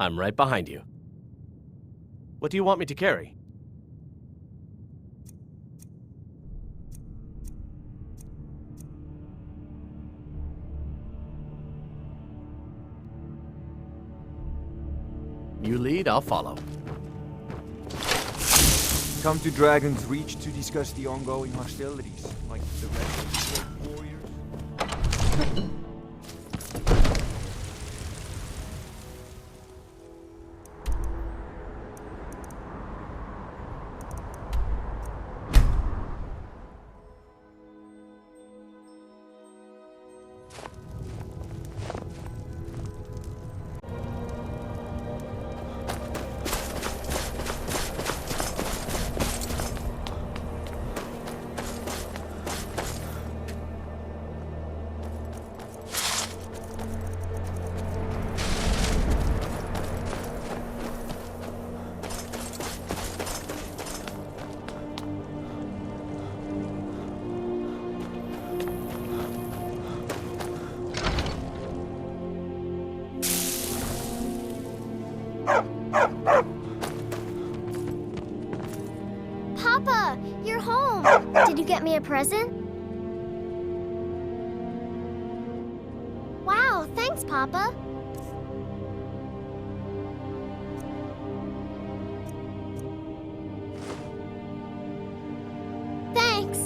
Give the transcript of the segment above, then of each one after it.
I'm right behind you. What do you want me to carry? You lead, I'll follow. Come to Dragon's Reach to discuss the ongoing hostilities, like the rest of the Great Warriors. Papa, you're home. Did you get me a present? Wow, thanks, Papa. Thanks.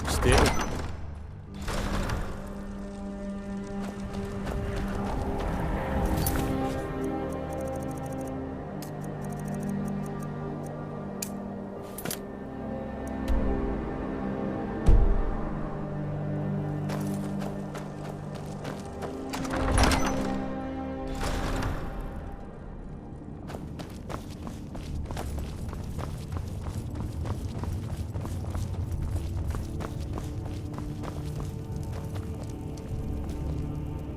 Still.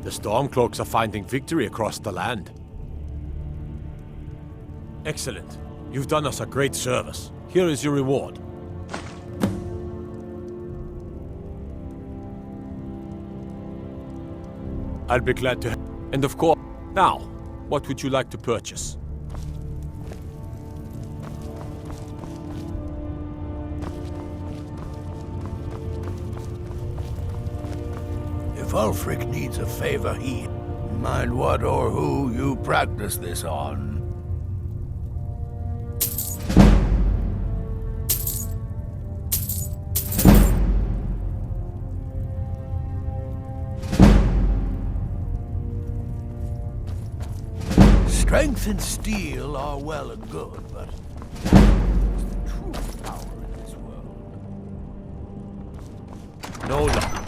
The Stormcloaks are finding victory across the land. Excellent. You've done us a great service. Here is your reward. I'll be glad to. And of course, now, what would you like to purchase? If Ulfric needs a favor, mind what or who you practice this on. Strength and steel are well and good, but what's the true power in this world? No luck.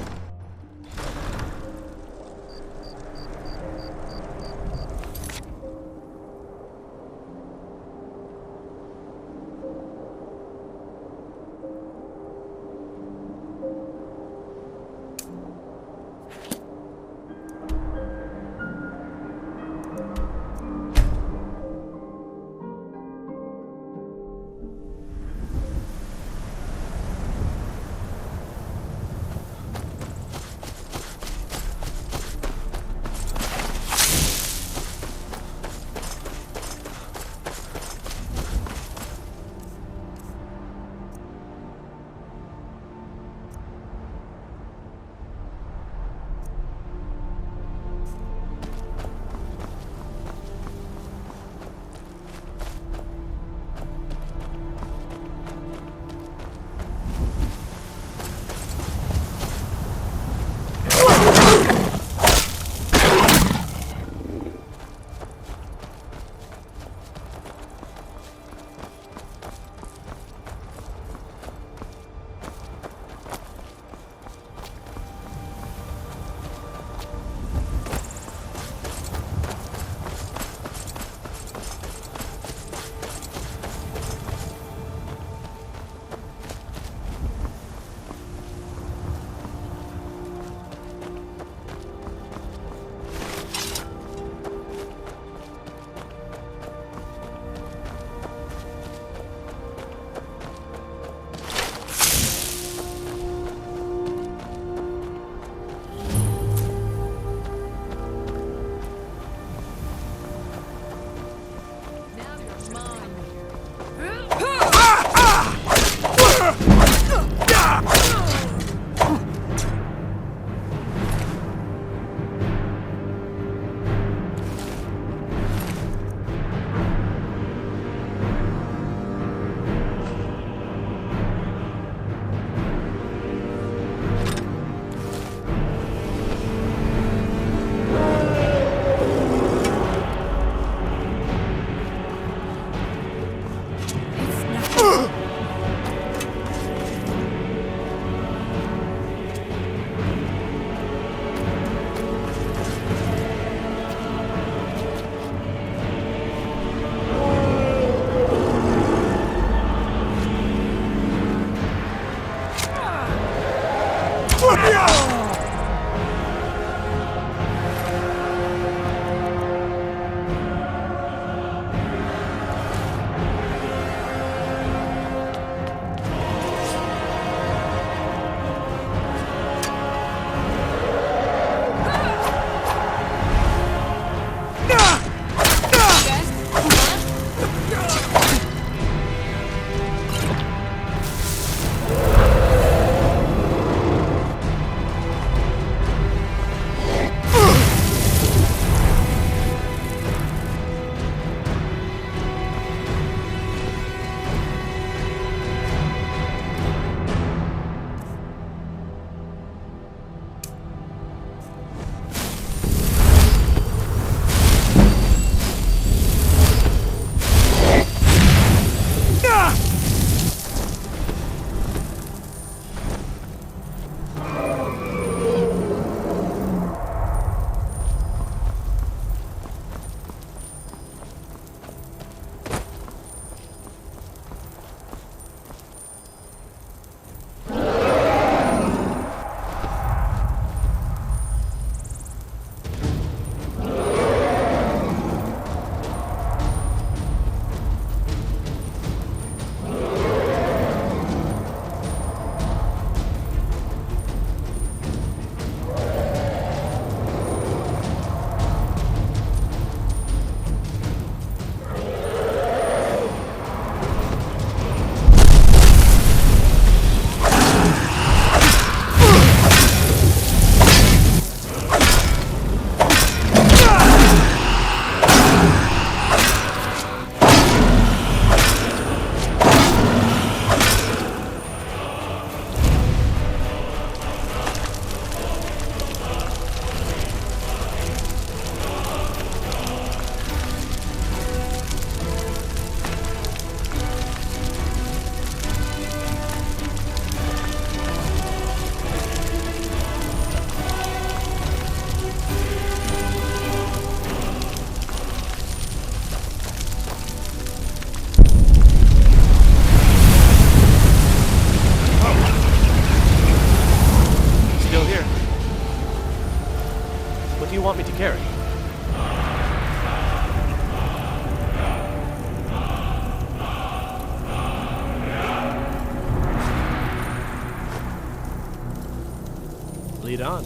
Lead on.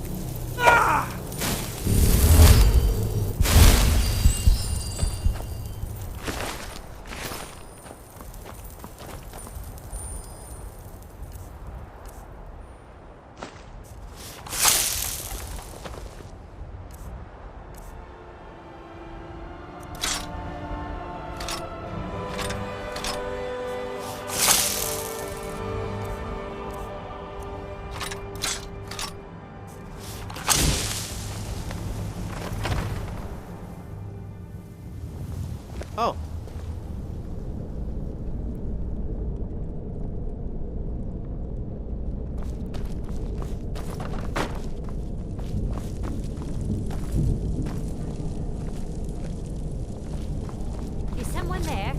Oh. Is someone there?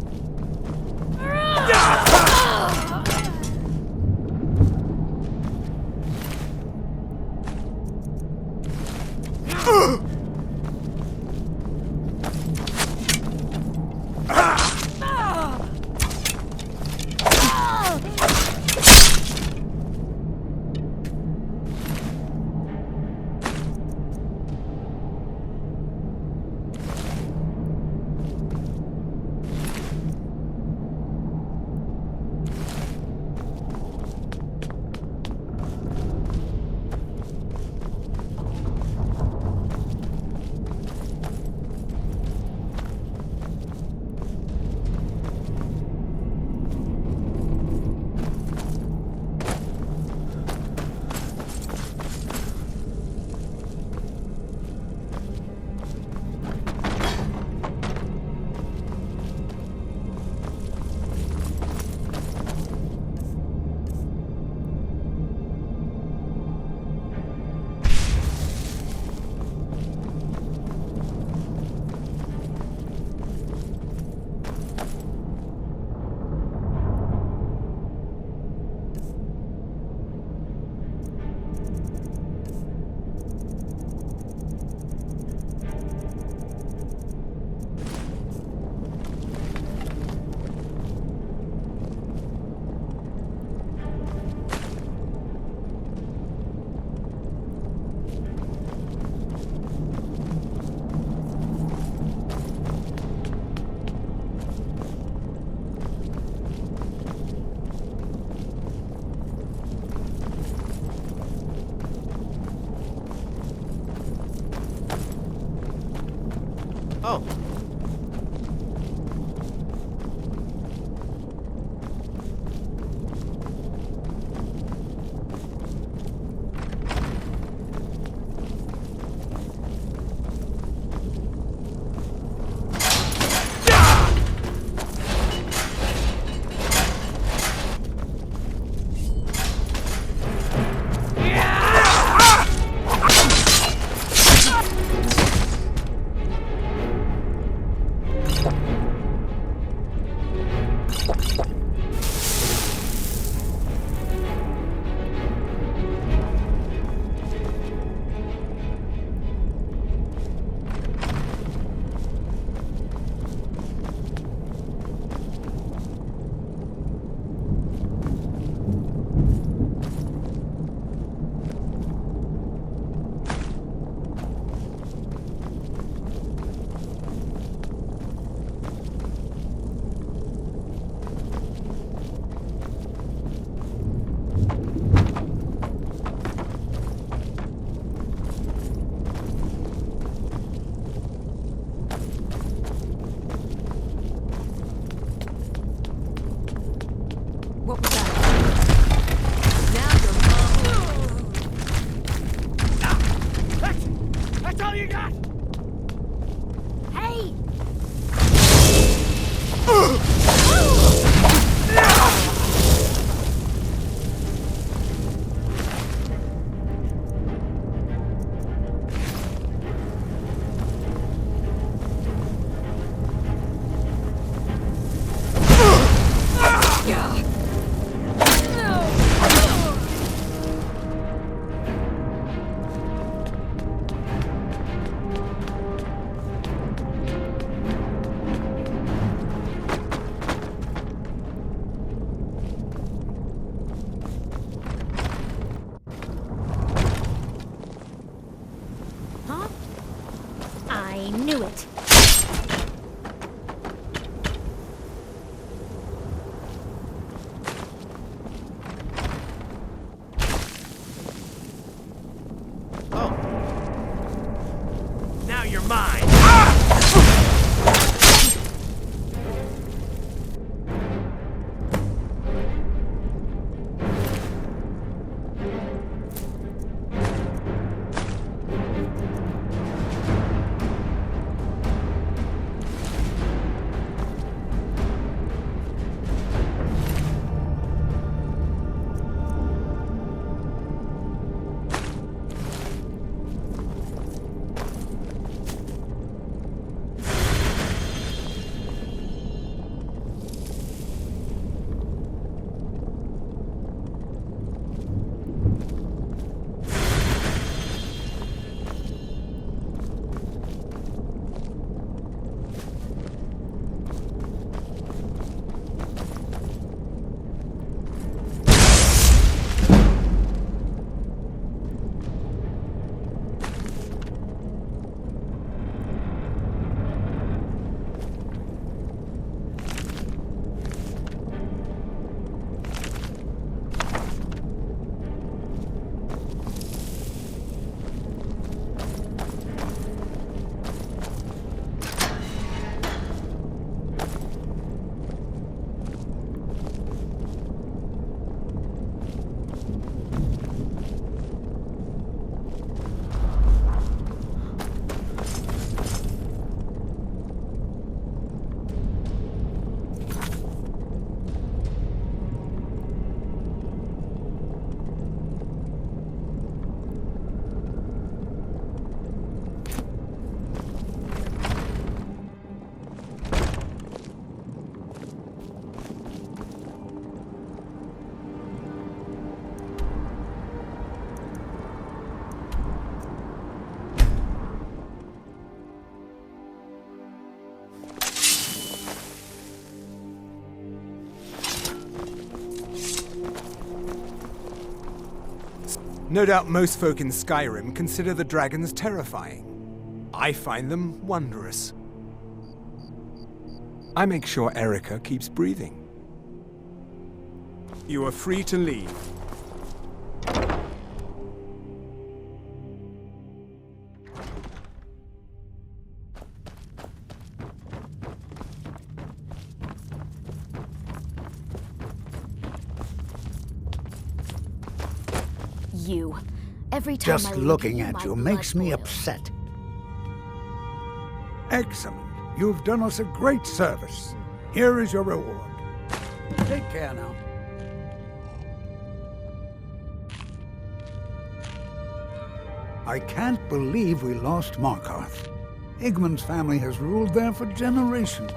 Oh. No doubt most folk in Skyrim consider the dragons terrifying. I find them wondrous. I make sure Erica keeps breathing. You are free to leave. You. Every time Just I looking look at my you blood makes me boils. upset. Excellent. You've done us a great service. Here is your reward. Take care now. I can't believe we lost Markarth. Igmund's family has ruled there for generations.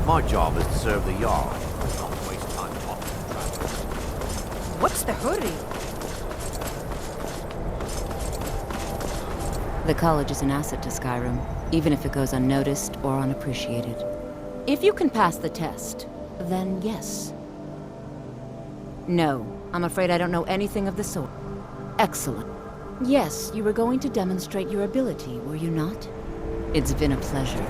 My job is to serve the Jarl, not waste time talking to travelers. What's the hurry? The college is an asset to Skyrim, even if it goes unnoticed or unappreciated. If you can pass the test, then yes. No, I'm afraid I don't know anything of the sort. Excellent. Yes, you were going to demonstrate your ability, were you not? It's been a pleasure.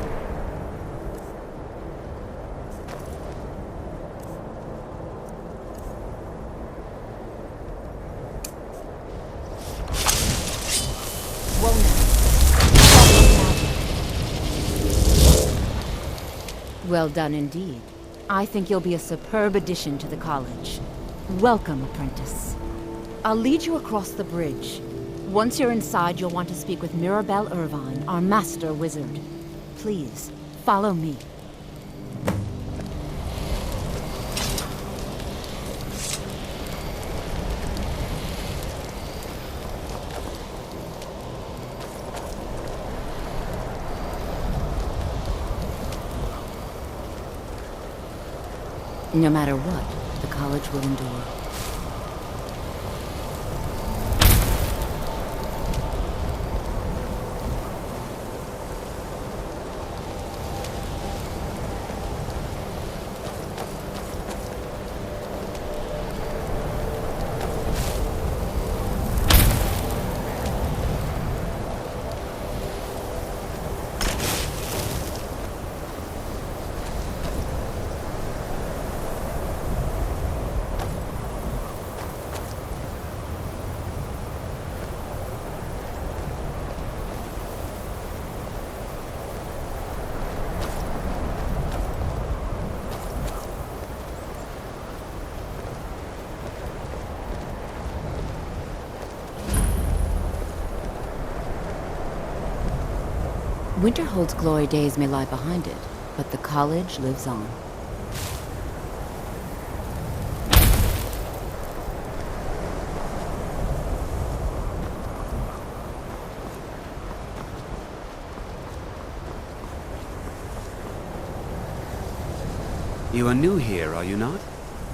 Well done indeed. I think you'll be a superb addition to the college. Welcome, apprentice. I'll lead you across the bridge. Once you're inside, you'll want to speak with Mirabelle Irvine, our master wizard. Please, follow me. No matter what, the college will endure. Winterhold's glory days may lie behind it, but the college lives on. You are new here, are you not?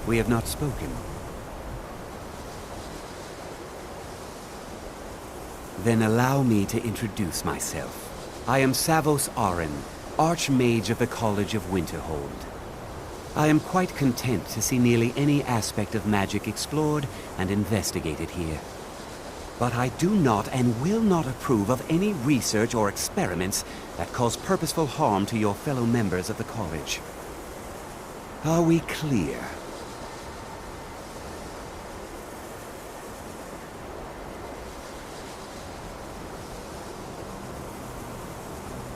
We have not spoken. Then allow me to introduce myself. I am Savos Arin, Archmage of the College of Winterhold. I am quite content to see nearly any aspect of magic explored and investigated here. But I do not and will not approve of any research or experiments that cause purposeful harm to your fellow members of the college. Are we clear?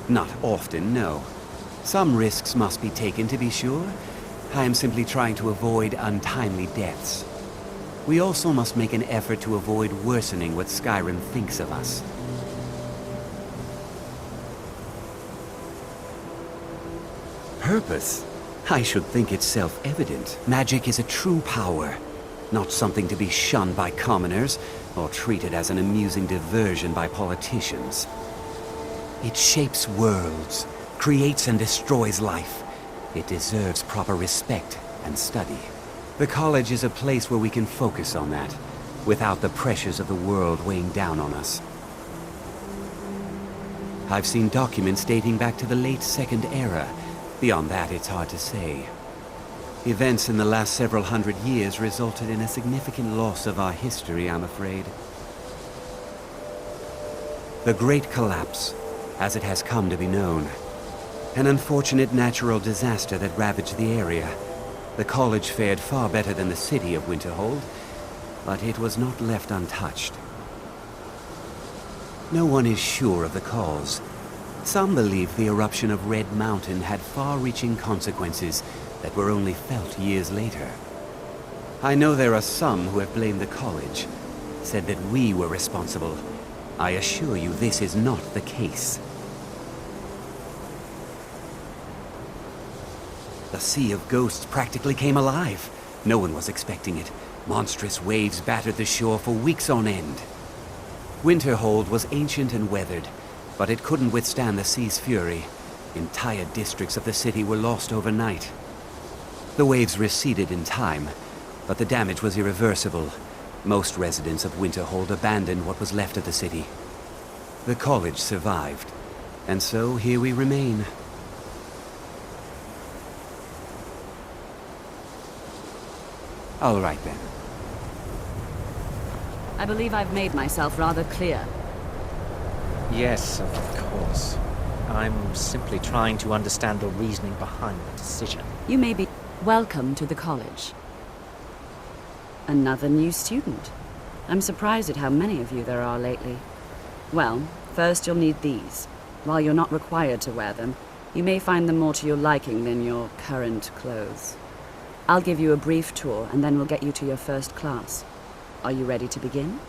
Not often, no. Some risks must be taken to be sure. I am simply trying to avoid untimely deaths. We also must make an effort to avoid worsening what Skyrim thinks of us. Purpose? I should think it's self-evident. Magic is a true power, not something to be shunned by commoners or treated as an amusing diversion by politicians. It shapes worlds, creates and destroys life. It deserves proper respect and study. The college is a place where we can focus on that, without the pressures of the world weighing down on us. I've seen documents dating back to the late Second Era. Beyond that, it's hard to say. Events in the last several hundred years resulted in a significant loss of our history, I'm afraid. The Great Collapse, as it has come to be known. An unfortunate natural disaster that ravaged the area. The college fared far better than the city of Winterhold, but it was not left untouched. No one is sure of the cause. Some believe the eruption of Red Mountain had far-reaching consequences that were only felt years later. I know there are some who have blamed the college, said that we were responsible. I assure you this is not the case. The Sea of Ghosts practically came alive. No one was expecting it. Monstrous waves battered the shore for weeks on end. Winterhold was ancient and weathered, but it couldn't withstand the sea's fury. Entire districts of the city were lost overnight. The waves receded in time, but the damage was irreversible. Most residents of Winterhold abandoned what was left of the city. The college survived, and so here we remain. All right, then. I believe I've made myself rather clear. Yes, of course. I'm simply trying to understand the reasoning behind the decision. You may be welcome to the college. Another new student. I'm surprised at how many of you there are lately. Well, first you'll need these. While you're not required to wear them, you may find them more to your liking than your current clothes. I'll give you a brief tour, and then we'll get you to your first class. Are you ready to begin?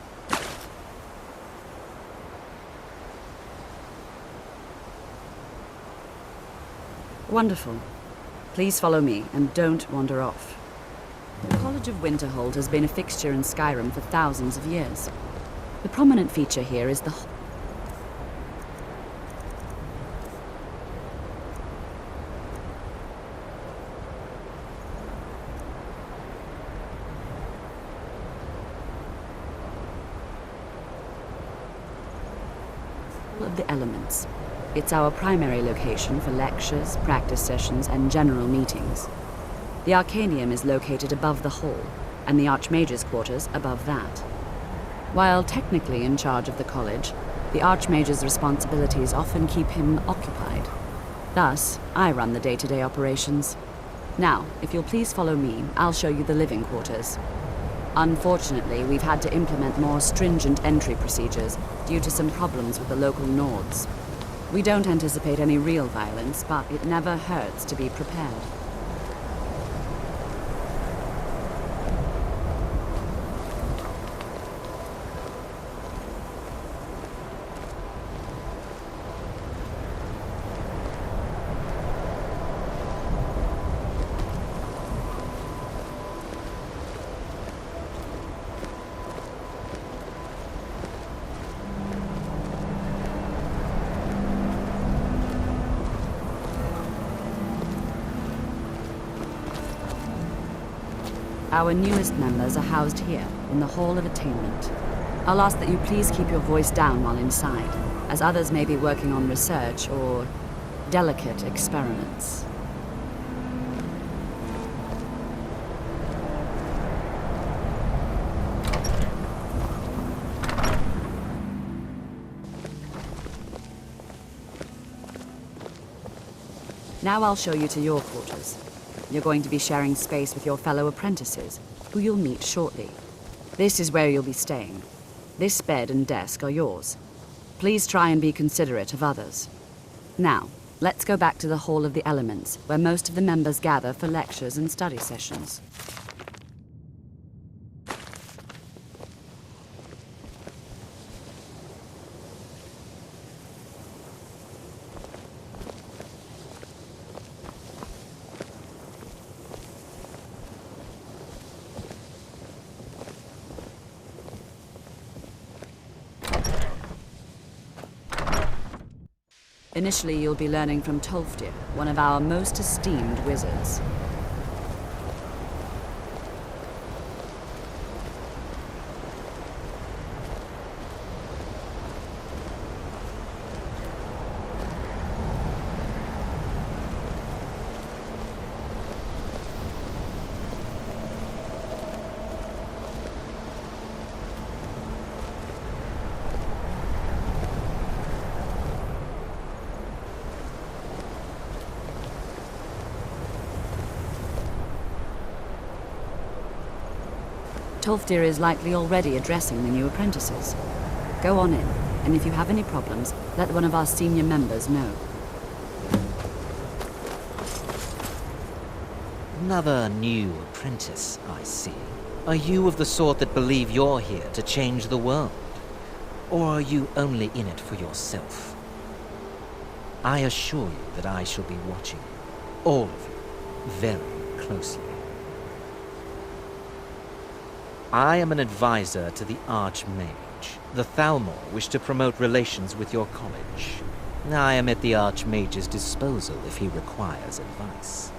Wonderful. Please follow me, and don't wander off. The College of Winterhold has been a fixture in Skyrim for thousands of years. The prominent feature here is the of the elements. It's our primary location for lectures, practice sessions, and general meetings. The Arcanium is located above the hall, and the Archmage's quarters above that. While technically in charge of the college, the Archmage's responsibilities often keep him occupied. Thus, I run the day-to-day operations. Now, if you'll please follow me, I'll show you the living quarters. Unfortunately, we've had to implement more stringent entry procedures due to some problems with the local Nords. We don't anticipate any real violence, but it never hurts to be prepared. Our newest members are housed here, in the Hall of Attainment. I'll ask that you please keep your voice down while inside, as others may be working on research or delicate experiments. Now I'll show you to your quarters. You're going to be sharing space with your fellow apprentices, who you'll meet shortly. This is where you'll be staying. This bed and desk are yours. Please try and be considerate of others. Now, let's go back to the Hall of the Elements, where most of the members gather for lectures and study sessions. Initially, you'll be learning from Tolfdir, one of our most esteemed wizards. Tolfdir is likely already addressing the new apprentices. Go on in, and if you have any problems, let one of our senior members know. Another new apprentice, I see. Are you of the sort that believe you're here to change the world? Or are you only in it for yourself? I assure you that I shall be watching you, all of you, very closely. I am an advisor to the Archmage. The Thalmor wish to promote relations with your college. I am at the Archmage's disposal if he requires advice.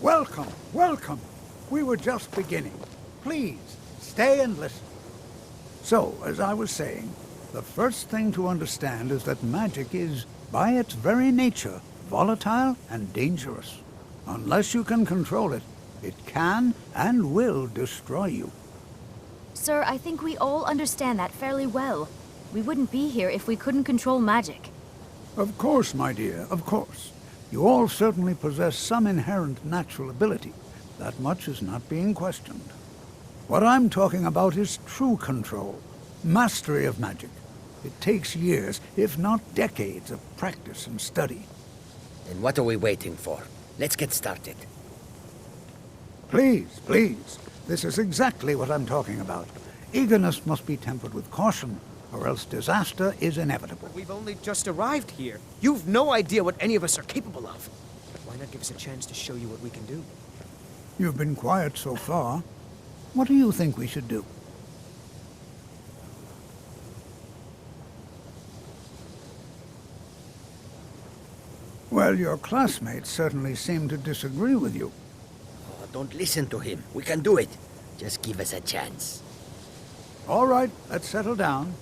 Welcome, welcome. We were just beginning. Please, stay and listen. So, as I was saying, the first thing to understand is that magic is, by its very nature, volatile and dangerous. Unless you can control it, it can and will destroy you. Sir, I think we all understand that fairly well. We wouldn't be here if we couldn't control magic. Of course, my dear, of course. You all certainly possess some inherent natural ability. That much is not being questioned. What I'm talking about is true control, mastery of magic. It takes years, if not decades, of practice and study. Then what are we waiting for? Let's get started. Please, please. This is exactly what I'm talking about. Eagerness must be tempered with caution, or else disaster is inevitable. We've only just arrived here. You've no idea what any of us are capable of. Why not give us a chance to show you what we can do? You've been quiet so far. What do you think we should do? Well, your classmates certainly seem to disagree with you. Oh, don't listen to him. We can do it. Just give us a chance. All right, let's settle down.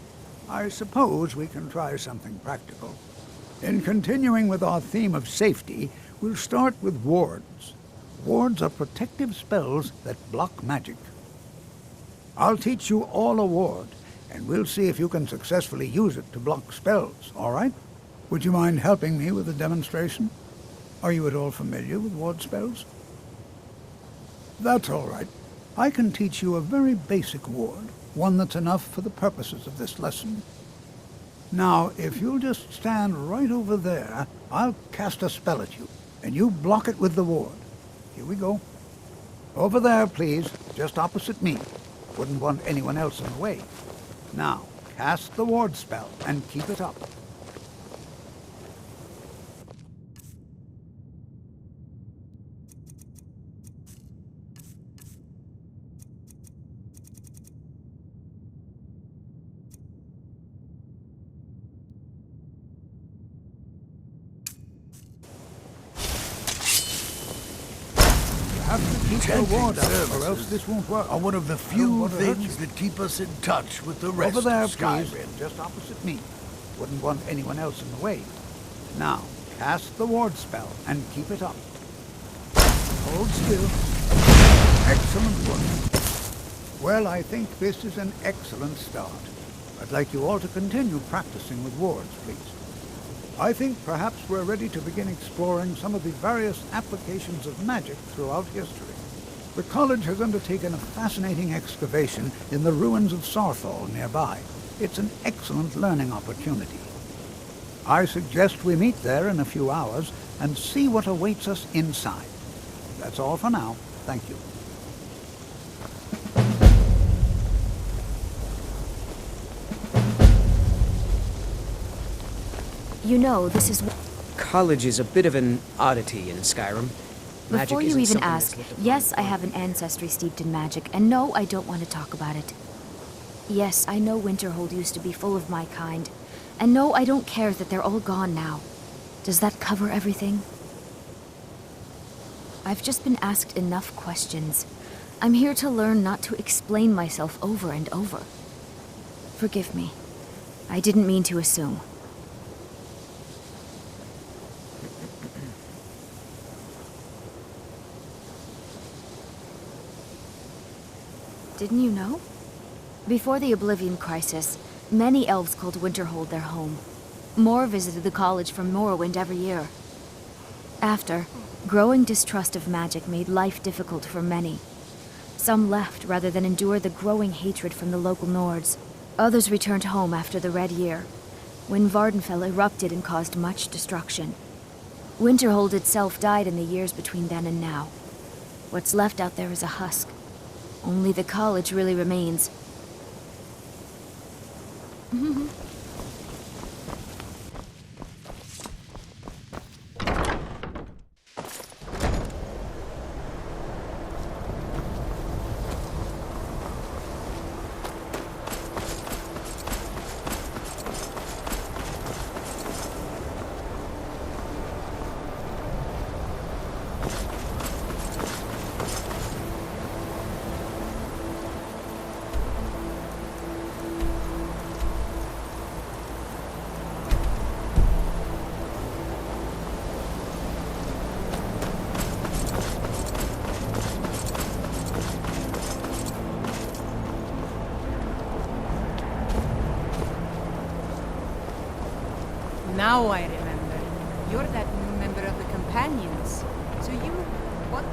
I suppose we can try something practical. In continuing with our theme of safety, we'll start with wards. Wards are protective spells that block magic. I'll teach you all a ward, and we'll see if you can successfully use it to block spells, all right? Would you mind helping me with a demonstration? Are you at all familiar with ward spells? That's all right. I can teach you a very basic ward, one that's enough for the purposes of this lesson. Now, if you'll just stand right over there, I'll cast a spell at you, and you block it with the ward. Here we go. Over there, please, just opposite me. Wouldn't want anyone else in the way. Now, cast the ward spell, and keep it up. have to keep the ward up, or else services this won't work. are one of the I don't few want to hurt things you. that keep us in touch with the rest Over there, of Skyrim. please, just opposite me. Wouldn't want anyone else in the way. Now, cast the ward spell and keep it up. Hold still. Excellent work. Well, I think this is an excellent start. I'd like you all to continue practicing with wards, please. I think perhaps we're ready to begin exploring some of the various applications of magic throughout history. The college has undertaken a fascinating excavation in the ruins of Sarthal nearby. It's an excellent learning opportunity. I suggest we meet there in a few hours and see what awaits us inside. That's all for now. Thank you. You know, this is... College is a bit of an oddity in Skyrim. Magic Before you isn't even something ask, that's looked upon yes, I as have an ancestry steeped in magic, and no, I don't want to talk about it. Yes, I know Winterhold used to be full of my kind, and no, I don't care that they're all gone now. Does that cover everything? I've just been asked enough questions. I'm here to learn, not to explain myself over and over. Forgive me. I didn't mean to assume. Didn't you know? Before the Oblivion Crisis, many elves called Winterhold their home. More visited the college from Morrowind every year. After, growing distrust of magic made life difficult for many. Some left rather than endure the growing hatred from the local Nords. Others returned home after the Red Year, when Vardenfell erupted and caused much destruction. Winterhold itself died in the years between then and now. What's left out there is a husk. Only the college really remains. Now I remember. You're that member of the Companions. So you... what?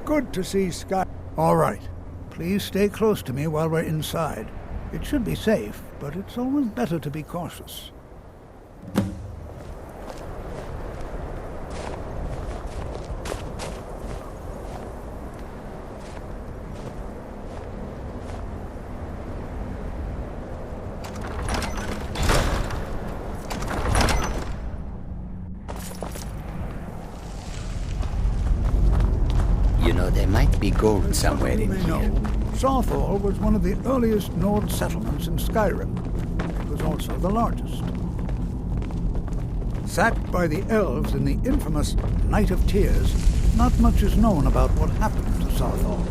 Good to see Sky. All right. Please stay close to me while we're inside. It should be safe, but it's always better to be cautious. You know, there might be gold somewhere in here. Southall was one of the earliest Nord settlements in Skyrim. It was also the largest. Sacked by the elves in the infamous Night of Tears, not much is known about what happened to Southall.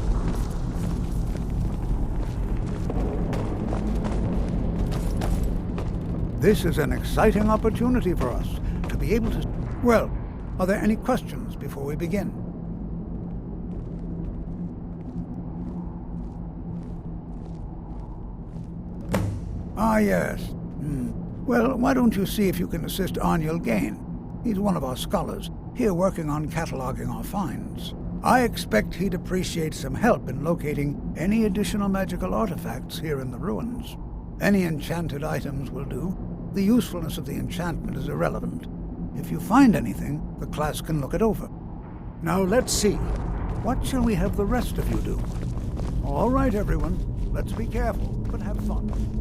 This is an exciting opportunity for us to be able to... Well, are there any questions before we begin? Ah, yes. Well, why don't you see if you can assist Arniel Gain? He's one of our scholars, here working on cataloging our finds. I expect he'd appreciate some help in locating any additional magical artifacts here in the ruins. Any enchanted items will do. The usefulness of the enchantment is irrelevant. If you find anything, the class can look it over. Now let's see. What shall we have the rest of you do? All right, everyone. Let's be careful, but have fun.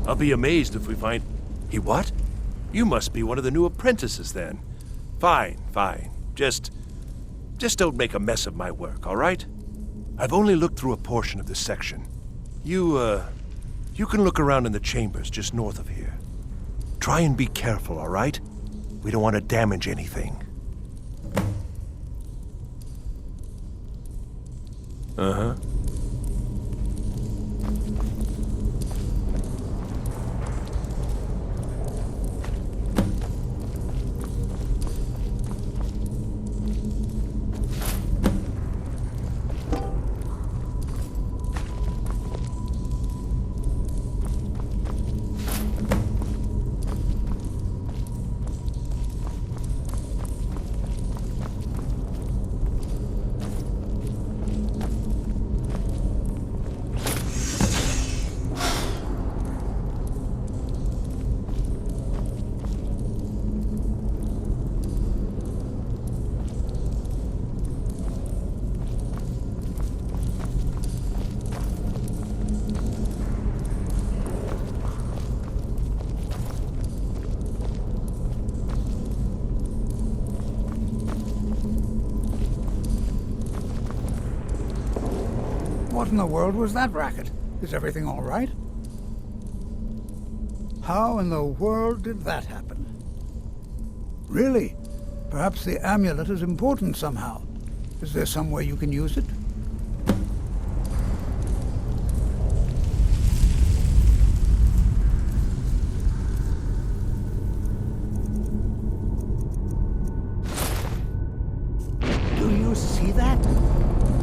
I'll be amazed if we find... What? You must be one of the new apprentices, then. Fine, fine. Just don't make a mess of my work, all right? I've only looked through a portion of this section. You can look around in the chambers just north of here. Try and be careful, all right? We don't want to damage anything. Uh-huh. What in the world was that racket? Is everything all right? How in the world did that happen? Really? Perhaps the amulet is important somehow. Is there some way you can use it? Do you see that?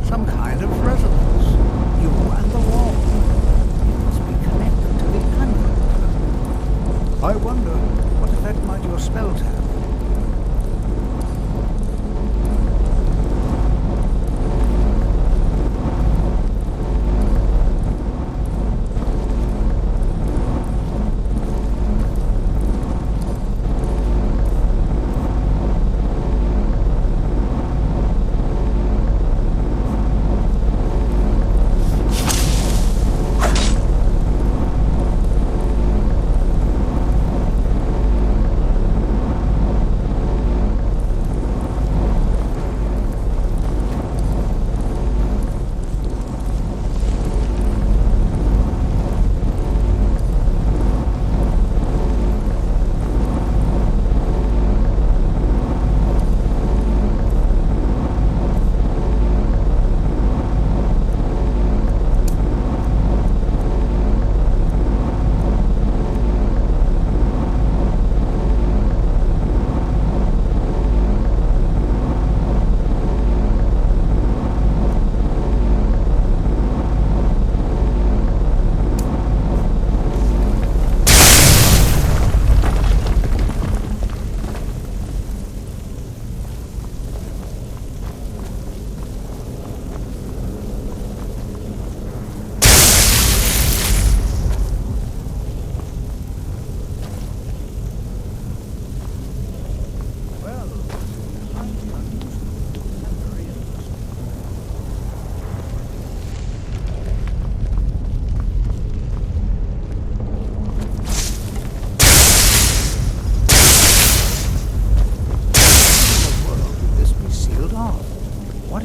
Some kind of resonance. You and the wall. You must be connected to the amulet. I wonder, what effect might your spells have?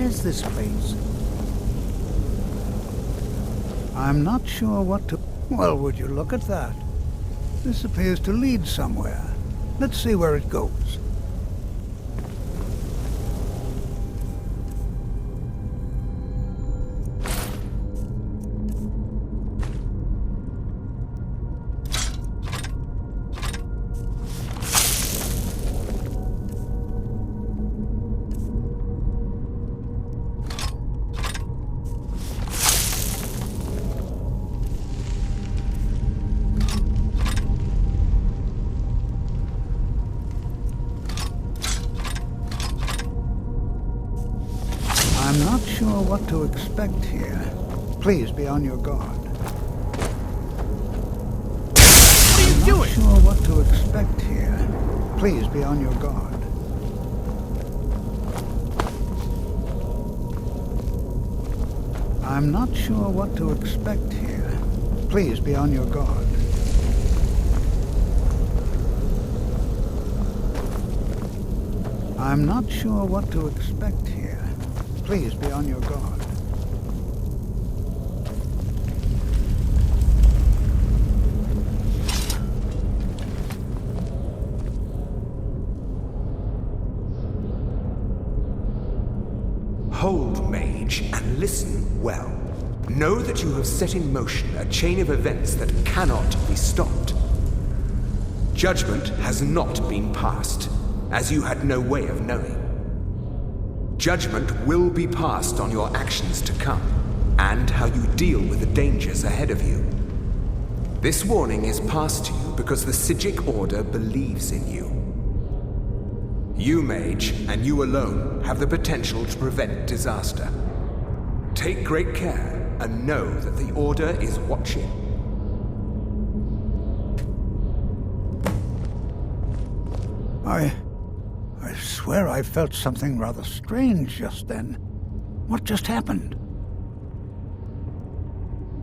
What is this place? I'm not sure what to... Well, would you look at that? This appears to lead somewhere. Let's see where it goes. I'm not sure what to expect here. Please be on your guard. What are you doing? I'm not sure what to expect here. Please be on your guard. I'm not sure what to expect here. Please be on your guard. I'm not sure what to expect here. Please be on your guard. Hold, mage, and listen well. Know that you have set in motion a chain of events that cannot be stopped. Judgment has not been passed, as you had no way of knowing. Judgment will be passed on your actions to come, and how you deal with the dangers ahead of you. This warning is passed to you because the Psijic Order believes in you. You, mage, and you alone, have the potential to prevent disaster. Take great care, and know that the Order is watching. I swear I felt something rather strange just then. What just happened?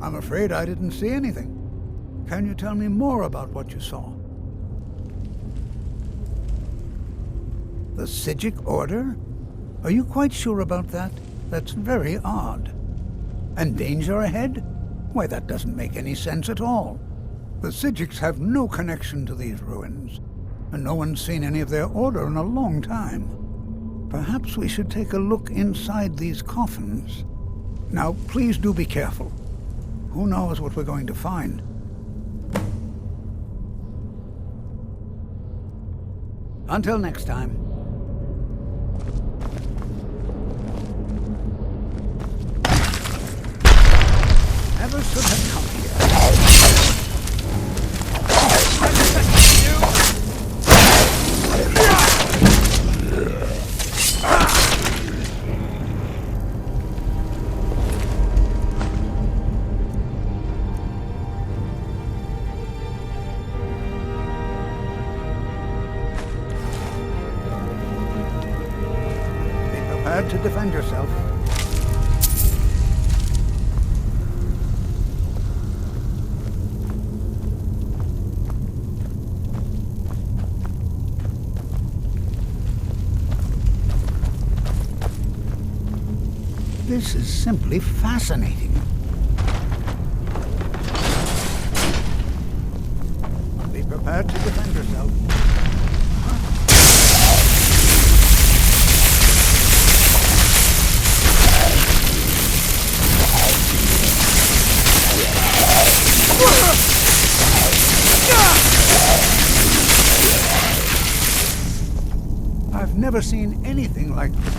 I'm afraid I didn't see anything. Can you tell me more about what you saw? The Psijic Order? Are you quite sure about that? That's very odd. And danger ahead? Why, that doesn't make any sense at all. The Psijics have no connection to these ruins, and no one's seen any of their order in a long time. Perhaps we should take a look inside these coffins. Now, please do be careful. Who knows what we're going to find? Until next time. Never should have come here. Be prepared to defend yourself. This is simply fascinating. Be prepared to defend yourself. I've never seen anything like this.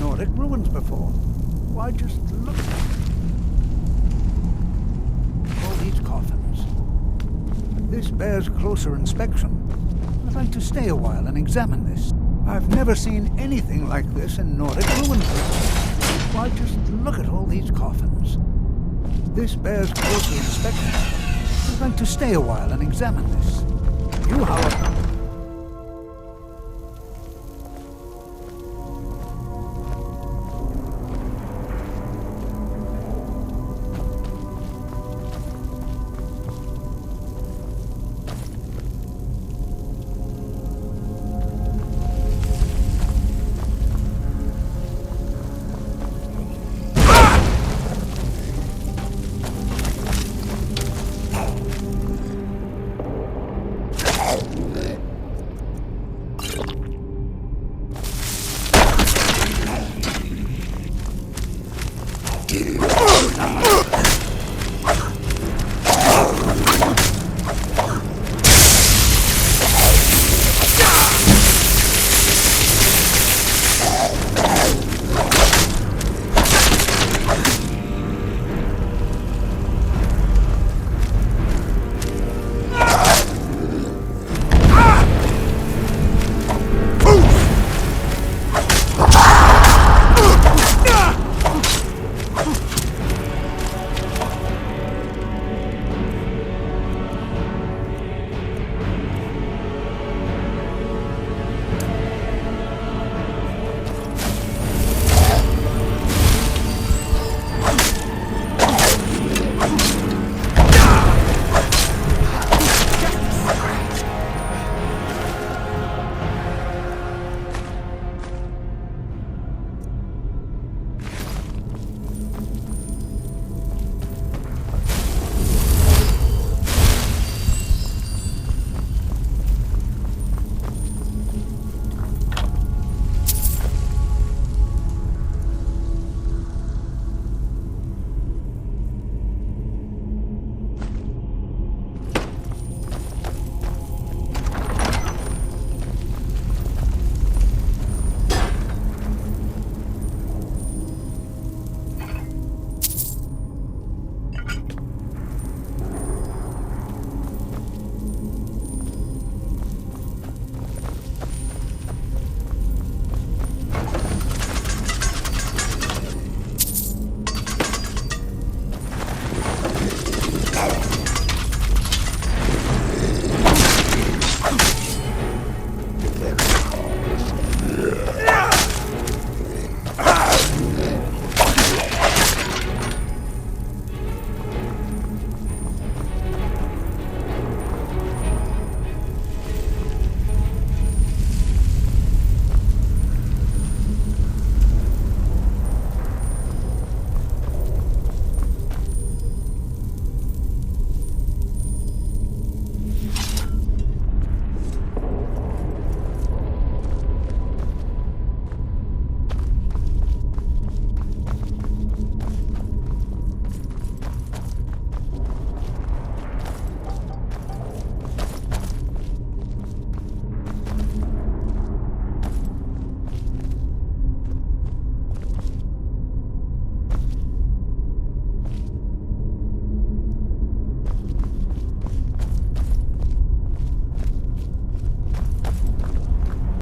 Nordic ruins before. Why, just look at all these coffins. This bears closer inspection. I'd like to stay a while and examine this. I've never seen anything like this in Nordic ruins before. Why, just look at all these coffins. This bears closer inspection. I'd like to stay a while and examine this. You, however...